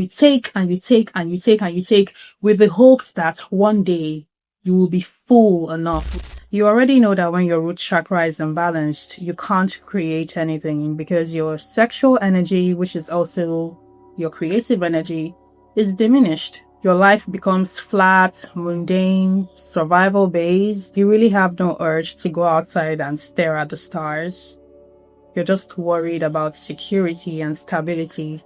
You take and you take and you take and you take with the hopes that one day you will be full enough. You already know that when your root chakra is imbalanced, you can't create anything because your sexual energy, which is also your creative energy, is diminished. Your life becomes flat, mundane, survival based. You really have no urge to go outside and stare at the stars. You're just worried about security and stability.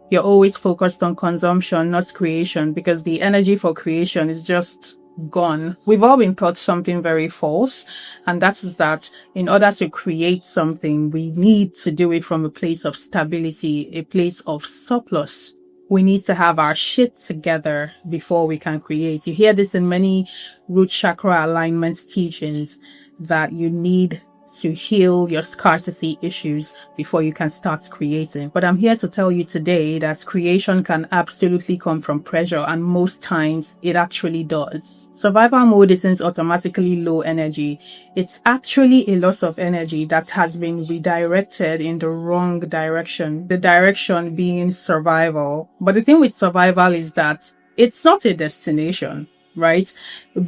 You're always focused on consumption, not creation, because the energy for creation is just gone. We've all been taught something very false, and that is that in order to create something, we need to do it from a place of stability, a place of surplus. We need to have our shit together before we can create. You hear this in many root chakra alignment teachings, that you need to heal your scarcity issues before you can start creating. But I'm here to tell you today that creation can absolutely come from pressure, and most times it actually does. Survival mode isn't automatically low energy. It's actually a loss of energy that has been redirected in the wrong direction. The direction being survival. But the thing with survival is that it's not a destination. Right?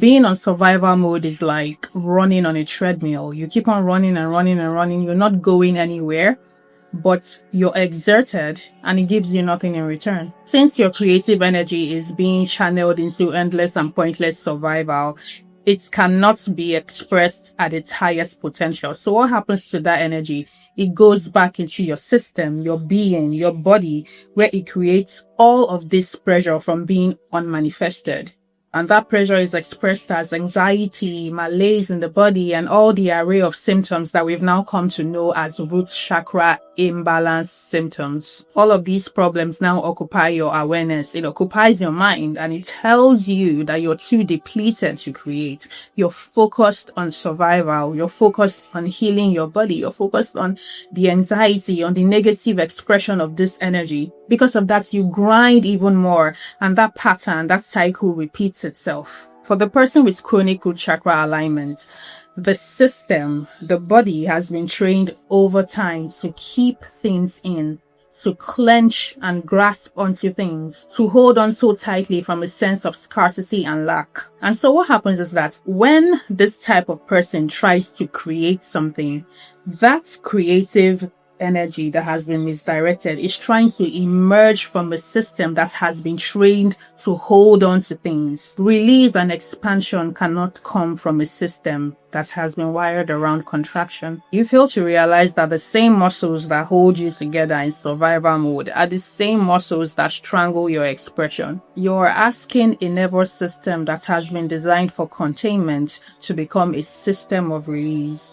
Being on survival mode is like running on a treadmill. You keep on running and running and running. You're not going anywhere, but you're exerted and it gives you nothing in return. Since your creative energy is being channeled into endless and pointless survival, it cannot be expressed at its highest potential. So what happens to that energy? It goes back into your system, your being, your body, where it creates all of this pressure from being unmanifested. And that pressure is expressed as anxiety, malaise in the body, and all the array of symptoms that we've now come to know as root chakra imbalance symptoms. All of these problems now occupy your awareness. It occupies your mind, and it tells you that you're too depleted to create. You're focused on survival. You're focused on healing your body. You're focused on the anxiety, on the negative expression of this energy. Because of that, you grind even more, and that pattern, that cycle repeats itself. For the person with chronic root chakra alignment, the system, the body has been trained over time to keep things in, to clench and grasp onto things, to hold on so tightly from a sense of scarcity and lack. And so what happens is that when this type of person tries to create something, that creative energy that has been misdirected is trying to emerge from a system that has been trained to hold on to things. Release and expansion cannot come from a system that has been wired around contraction. You fail to realize that the same muscles that hold you together in survival mode are the same muscles that strangle your expression. You're asking a nervous system that has been designed for containment to become a system of release.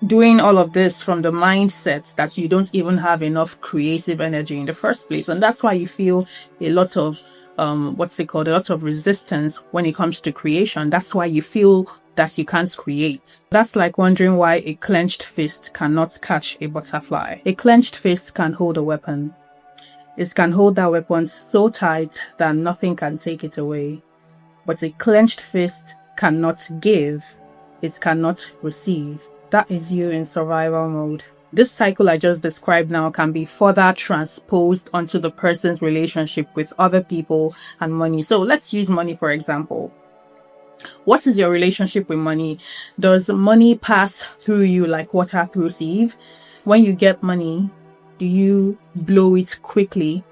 Doing all of this from the mindset that you don't even have enough creative energy in the first place. And that's why you feel a lot of, a lot of resistance when it comes to creation. That's why you feel that you can't create. That's like wondering why a clenched fist cannot catch a butterfly. A clenched fist can hold a weapon. It can hold that weapon so tight that nothing can take it away. But a clenched fist cannot give. It cannot receive. That is you in survival mode. This cycle I just described now can be further transposed onto the person's relationship with other people and money. So let's use money for example. What is your relationship with money? Does money pass through you like water through sieve? When you get money, do you blow it quickly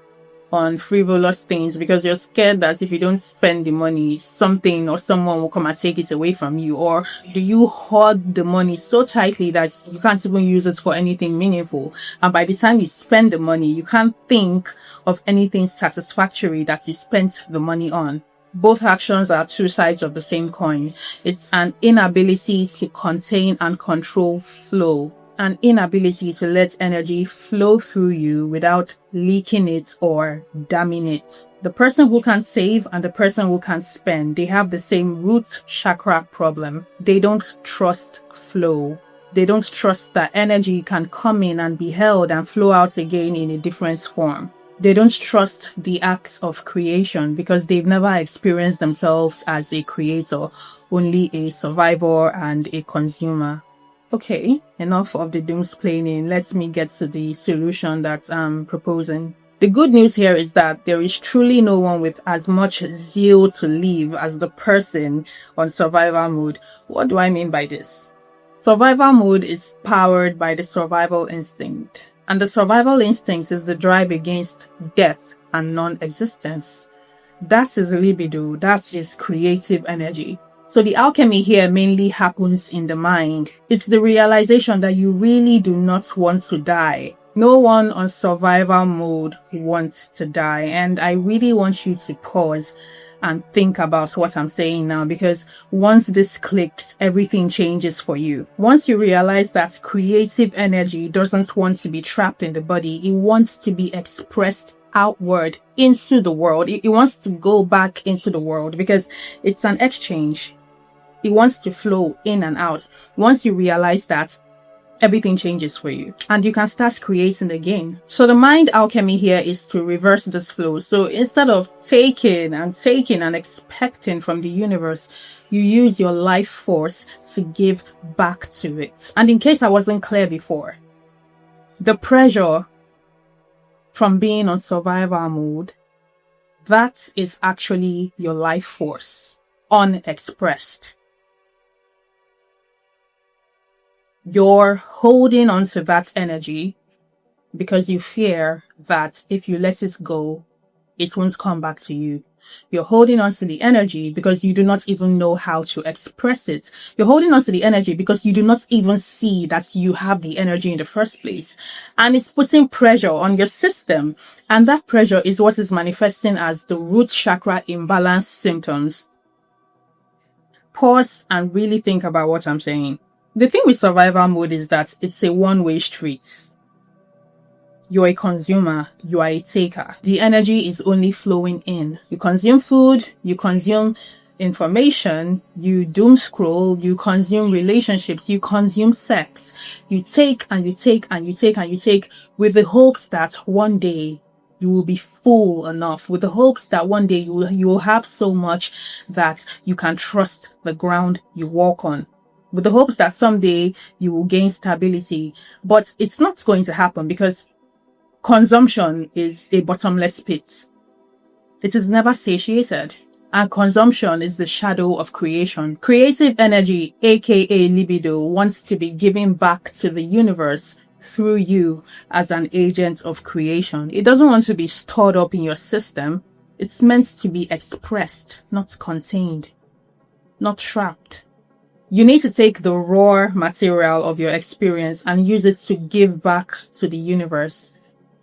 on frivolous things because you're scared that if you don't spend the money, something or someone will come and take it away from you? Or do you hoard the money so tightly that you can't even use it for anything meaningful? And by the time you spend the money, you can't think of anything satisfactory that you spent the money on. Both actions are two sides of the same coin. It's an inability to contain and control flow. An inability to let energy flow through you without leaking it or damming it. The person who can save and the person who can spend, they have the same root chakra problem. They don't trust flow. They don't trust that energy can come in and be held and flow out again in a different form. They don't trust the act of creation because they've never experienced themselves as a creator, only a survivor and a consumer. Okay, enough of the doomsplaining. Let me get to the solution that I'm proposing. The good news here is that there is truly no one with as much zeal to live as the person on survival mode. What do I mean by this? Survival mode is powered by the survival instinct. And the survival instinct is the drive against death and non-existence. That is libido. That is creative energy. So the alchemy here mainly happens in the mind. It's the realization that you really do not want to die. No one on survival mode wants to die. And I really want you to pause and think about what I'm saying now, because once this clicks, everything changes for you. Once you realize that creative energy doesn't want to be trapped in the body, it wants to be expressed outward into the world. It wants to go back into the world because it's an exchange. It wants to flow in and out. Once you realize that, everything changes for you and you can start creating again. So the mind alchemy here is to reverse this flow. So instead of taking and expecting from the universe, you use your life force to give back to it. And in case I wasn't clear before, the pressure from being on survival mode, that is actually your life force, unexpressed. You're holding on to that energy because you fear that if you let it go, it won't come back to you. You're holding on to the energy because you do not even know how to express it. You're holding on to the energy because you do not even see that you have the energy in the first place. And it's putting pressure on your system. And that pressure is what is manifesting as the root chakra imbalance symptoms. Pause and really think about what I'm saying. The thing with survival mode is that it's a one-way street. You're a consumer, you are a taker. The energy is only flowing in. You consume food, you consume information, you doom scroll, you consume relationships, you consume sex. You take and you take and you take and you take with the hopes that one day you will be full enough, with the hopes that one day you will have so much that you can trust the ground you walk on, with the hopes that someday you will gain stability. But it's not going to happen because consumption is a bottomless pit. It is never satiated. And consumption is the shadow of creation. Creative energy, aka libido, wants to be given back to the universe through you as an agent of creation. It doesn't want to be stored up in your system. It's meant to be expressed, not contained, not trapped. You need to take the raw material of your experience and use it to give back to the universe,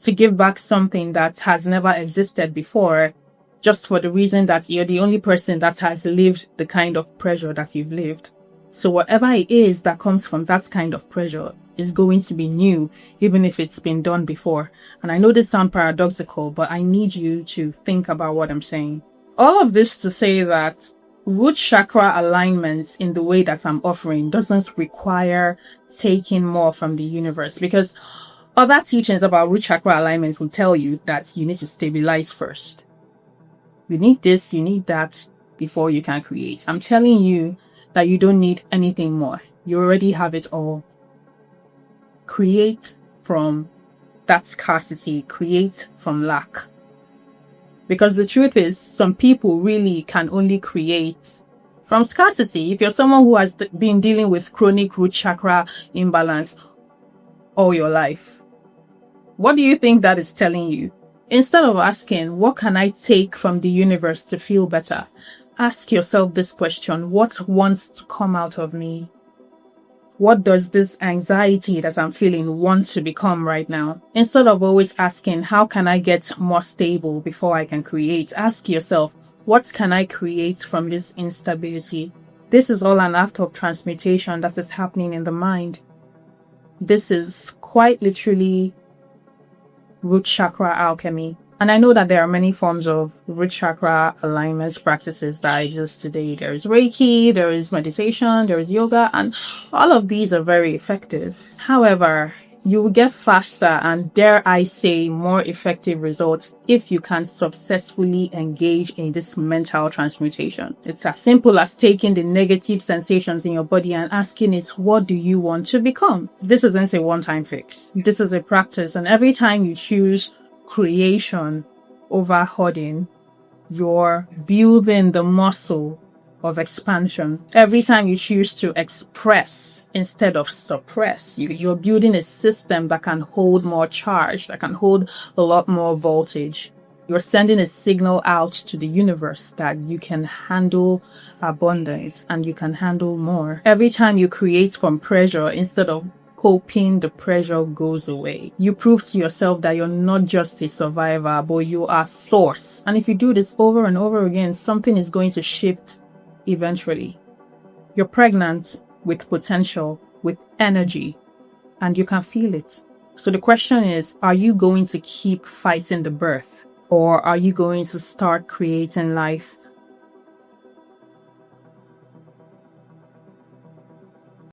to give back something that has never existed before, just for the reason that you're the only person that has lived the kind of pressure that you've lived. So whatever it is that comes from that kind of pressure is going to be new, even if it's been done before. And I know this sounds paradoxical, but I need you to think about what I'm saying. All of this to say that root chakra alignment in the way that I'm offering doesn't require taking more from the universe, because other teachings about root chakra alignments will tell you that you need to stabilize first. You need this, you need that before you can create. I'm telling you that you don't need anything more. You already have it all. Create from that scarcity. Create from lack. Because the truth is, some people really can only create from scarcity. If you're someone who has been dealing with chronic root chakra imbalance all your life, what do you think that is telling you? Instead of asking, what can I take from the universe to feel better? Ask yourself this question: what wants to come out of me? What does this anxiety that I'm feeling want to become right now? Instead of always asking, how can I get more stable before I can create? Ask yourself, what can I create from this instability? This is all an act of transmutation that is happening in the mind. This is quite literally root chakra alchemy. And I know that there are many forms of root chakra alignment practices that exist today. There is Reiki, there is meditation, there is yoga, and all of these are very effective. However, you will get faster and, dare I say, more effective results if you can successfully engage in this mental transmutation. It's as simple as taking the negative sensations in your body and asking it, what do you want to become? This isn't a one-time fix. This is a practice, and every time you choose creation over hoarding. You're building the muscle of expansion. Every time you choose to express instead of suppress, you're building a system that can hold more charge, that can hold a lot more voltage. You're sending a signal out to the universe that you can handle abundance and you can handle more. Every time you create from pressure instead of coping, the pressure goes away. You prove to yourself that you're not just a survivor, but you are source. And if you do this over and over again, something is going to shift eventually. You're pregnant with potential, with energy, and you can feel it. So the question is, are you going to keep fighting the birth? Or are you going to start creating life